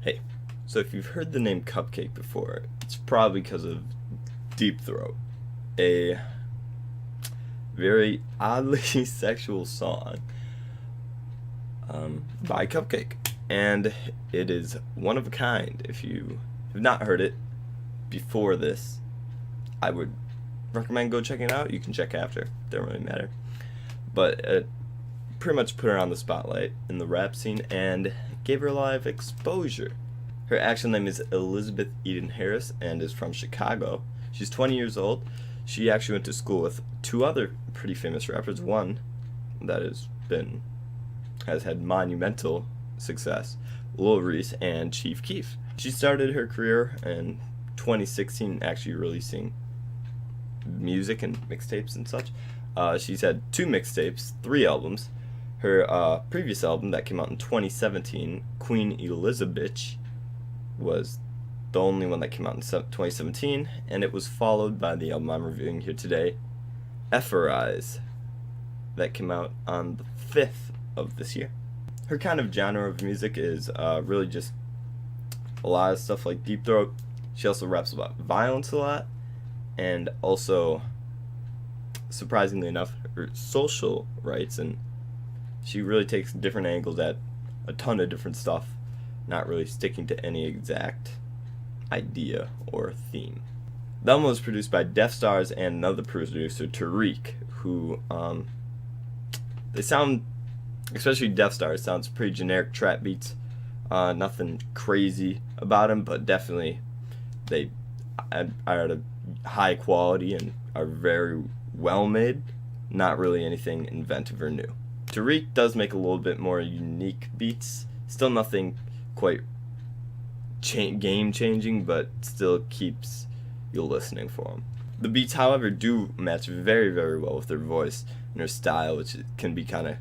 Hey, so if you've heard the name Cupcake before, it's probably because of Deep Throat, a very oddly sexual song by Cupcake. And it is one of a kind. If you have not heard it before this, I would recommend go checking it out. You can check after, don't really matter. But it pretty much put her on the spotlight in the rap scene and gave her a lot of exposure. Her actual name is Elizabeth Eden Harris and is from Chicago. She's 20 years old. She actually went to school with two other pretty famous rappers. One that has had monumental success, Lil Reese and Chief Keef. She started her career in 2016, actually releasing music and mixtapes and such. She's had 2 mixtapes, 3 albums. Her previous album that came out in 2017, Queen Elizabeth, was the only one that came out in 2017, and it was followed by the album I'm reviewing here today, Ephorize, that came out on the 5th of this year. Her kind of genre of music is really just a lot of stuff like Deep Throat. She also raps about violence a lot, and also, surprisingly enough, her social rights, and she really takes different angles at a ton of different stuff, not really sticking to any exact idea or theme. The album was produced by Def Stars and another producer, Tariq, who they sound, especially Def Stars, sounds pretty generic trap beats. Nothing crazy about them, but definitely they are at a high quality and are very well made. Not really anything inventive or new. Tariq does make a little bit more unique beats. Still nothing quite game changing, but still keeps you listening for him. The beats, however, do match very, very well with her voice and her style, which can be kind of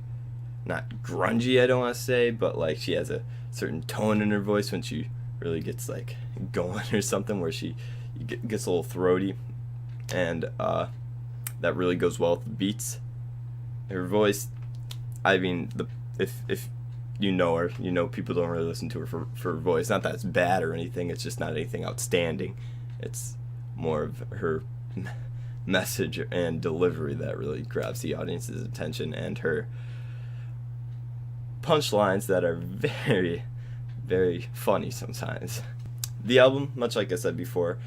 not grungy, I don't want to say, but like she has a certain tone in her voice when she really gets like going or something, where she gets a little throaty, and that really goes well with the beats. Her voice, I mean, if you know her, you know people don't really listen to her for her voice. Not that it's bad or anything, it's just not anything outstanding. It's more of her message and delivery that really grabs the audience's attention, and her punchlines that are very, very funny sometimes. The album, much like I said before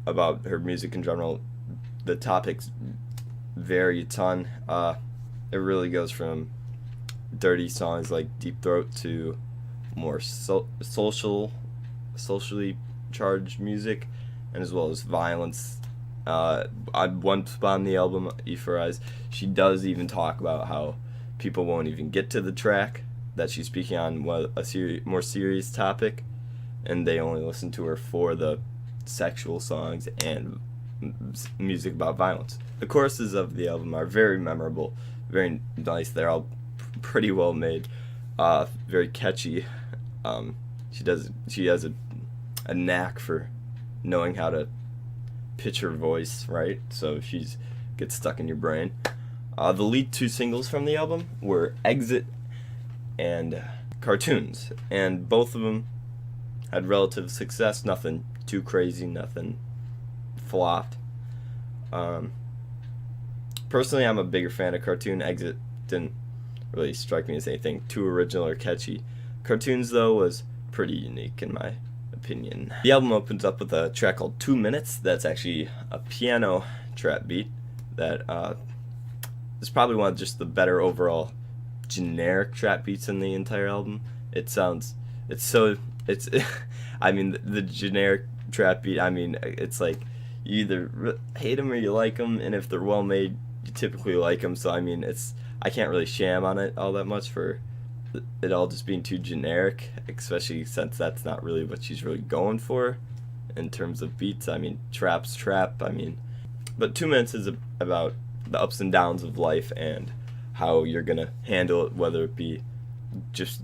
about her music in general, the topics vary a ton. It really goes from dirty songs like Deep Throat to more socially charged music, and as well as violence. On one spot on the album, Ephorize, she does even talk about how people won't even get to the track that she's speaking on a more serious topic, and they only listen to her for the sexual songs and music about violence. The choruses of the album are very memorable, very nice. They're all pretty well made, very catchy. She has a knack for knowing how to pitch her voice right, so she's gets stuck in your brain. The lead 2 singles from the album were Exit and Cartoons, and both of them had relative success. Nothing too crazy, nothing flopped. Personally, I'm a bigger fan of Cartoon. Exit didn't really strike me as anything too original or catchy. Cartoons, though, was pretty unique in my opinion. The album opens up with a track called 2 Minutes. That's actually a piano trap beat that is probably one of just the better overall generic trap beats in the entire album. I mean, the generic trap beat, I mean, it's like you either hate them or you like them, and if they're well made, you typically like them. So I mean, I can't really sham on it all that much for it all just being too generic, especially since that's not really what she's really going for in terms of beats. I mean, trap's trap, I mean, but 2 Minutes is about the ups and downs of life and how you're gonna handle it, whether it be just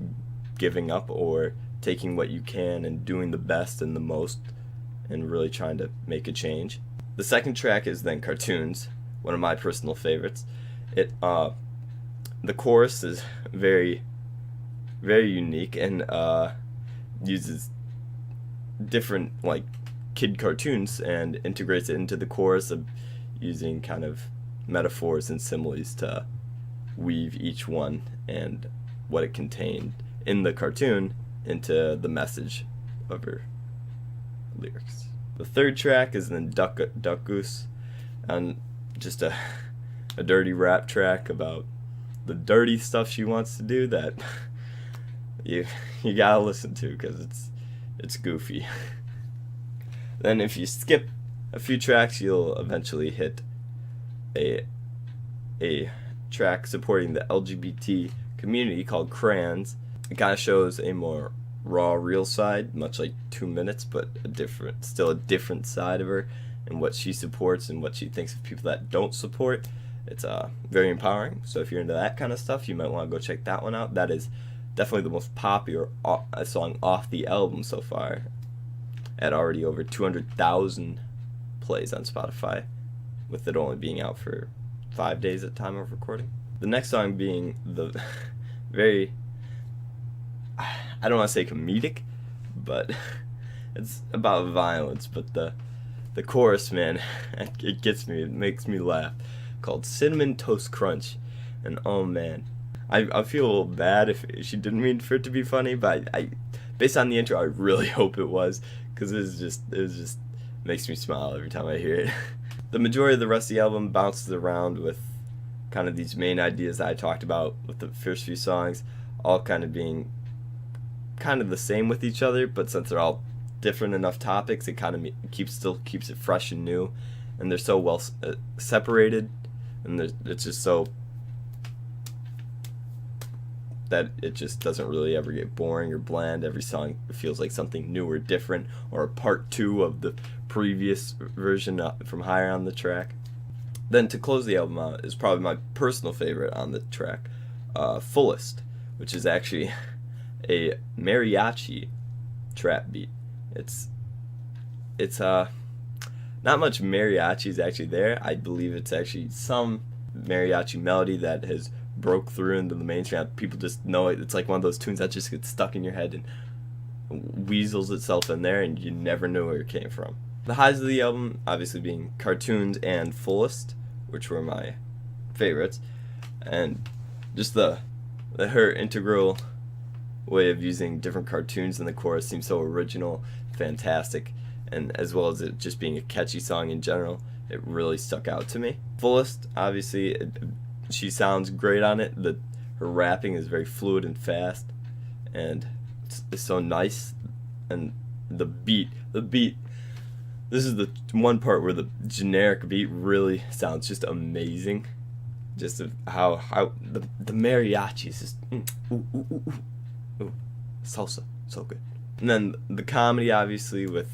giving up or taking what you can and doing the best and the most and really trying to make a change. The second track is then Cartoons, one of my personal favorites. The chorus is very, very unique and uses different like kid cartoons and integrates it into the chorus of using kind of metaphors and similes to weave each one and what it contained in the cartoon into the message of her lyrics. The third track is then Duck Goose, and just a dirty rap track about the dirty stuff she wants to do that you gotta listen to because it's goofy. Then if you skip a few tracks, you'll eventually hit a track supporting the LGBT community called Crayons. It kind of shows a more raw, real side, much like 2 Minutes, but still a different side of her and what she supports and what she thinks of people that don't support. It's very empowering. So if you're into that kind of stuff, you might want to go check that one out. That is definitely the most popular song off the album so far, at already over 200,000 plays on Spotify, with it only being out for 5 days at the time of recording. The next song being the very, I don't want to say comedic, but it's about violence, but the chorus, man, it gets me, it makes me laugh, called Cinnamon Toast Crunch. And oh man, I feel a little bad if she didn't mean for it to be funny, but I based on the intro, I really hope it was, because it just makes me smile every time I hear it. The majority of the rest of the album bounces around with kind of these main ideas that I talked about with the first few songs, all kind of being kind of the same with each other, but since they're all different enough topics, it kind of still keeps it fresh and new, and they're so well separated, and it's just so that it just doesn't really ever get boring or bland. Every song feels like something new or different, or a part 2 of the previous version from higher on the track. Then to close the album out is probably my personal favorite on the track, Fullest, which is actually a mariachi trap beat. It's not much mariachi is actually there. I believe it's actually some mariachi melody that has broke through into the mainstream. People just know it. It's like one of those tunes that just gets stuck in your head and weasels itself in there, and you never know where it came from. The highs of the album obviously being Cartoons and Fullest, which were my favorites, and just her integral way of using different cartoons in the chorus seems so original, fantastic, and as well as it just being a catchy song in general, it really stuck out to me. Fullest, obviously, she sounds great on it. Her rapping is very fluid and fast, and it's so nice. And the beat. This is the one part where the generic beat really sounds just amazing. Just how the mariachi is just salsa, so good. And then the comedy, obviously, with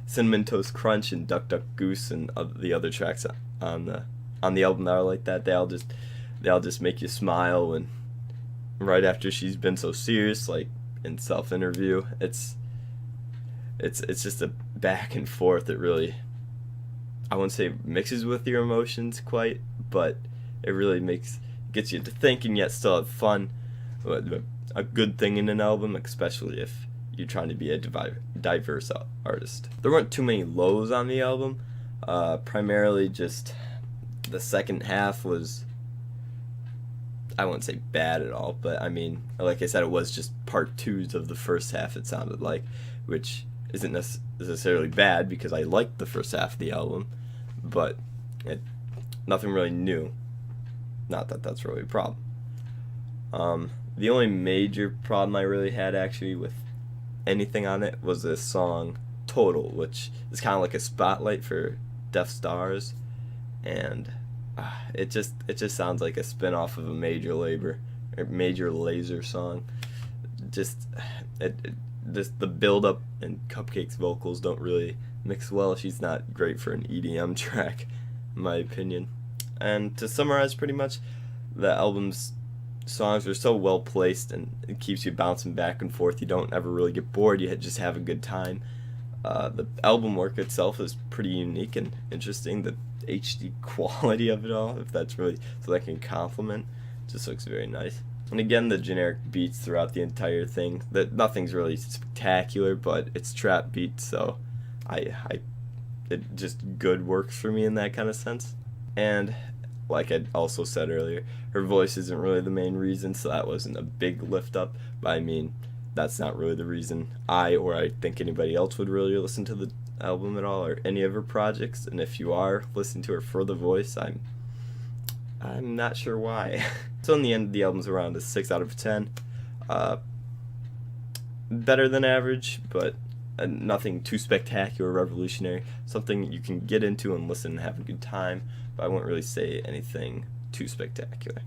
Cinnamon Toast Crunch and Duck Duck Goose and the other tracks on the album that are like that. They all just make you smile. And right after she's been so serious, like in self-interview, it's just a back and forth. It really, I wouldn't say mixes with your emotions quite, but it really gets you to think and yet still have fun. A good thing in an album, especially if you're trying to be a diverse artist. There weren't too many lows on the album. Primarily just the second half was, I wouldn't say bad at all, but I mean, like I said, it was just part 2s of the first half, it sounded like, which isn't necessarily bad because I liked the first half of the album, but nothing really new. Not that that's really a problem. The only major problem I really had actually with anything on it was the song Total, which is kind of like a spotlight for Deaf Stars, and it just sounds like a spin-off of a Major Lazer song. Just the build-up and Cupcake's vocals don't really mix well. She's not great for an EDM track, in my opinion. And to summarize, pretty much, the album's songs are so well placed, and it keeps you bouncing back and forth. You don't ever really get bored. You just have a good time. The album work itself is pretty unique and interesting. The HD quality of it all, if that's really so that can compliment, just looks very nice. And again, the generic beats throughout the entire thing. That nothing's really spectacular, but it's trap beats, so it just good works for me in that kind of sense. And like I also said earlier, her voice isn't really the main reason, so that wasn't a big lift up. But I mean, that's not really the reason I think anybody else would really listen to the album at all, or any of her projects. And if you are listening to her for the voice, I'm not sure why. So in the end, the album's around a 6 out of 10. Better than average, but nothing too spectacular, revolutionary. Something you can get into and listen and have a good time, but I wouldn't really say anything too spectacular.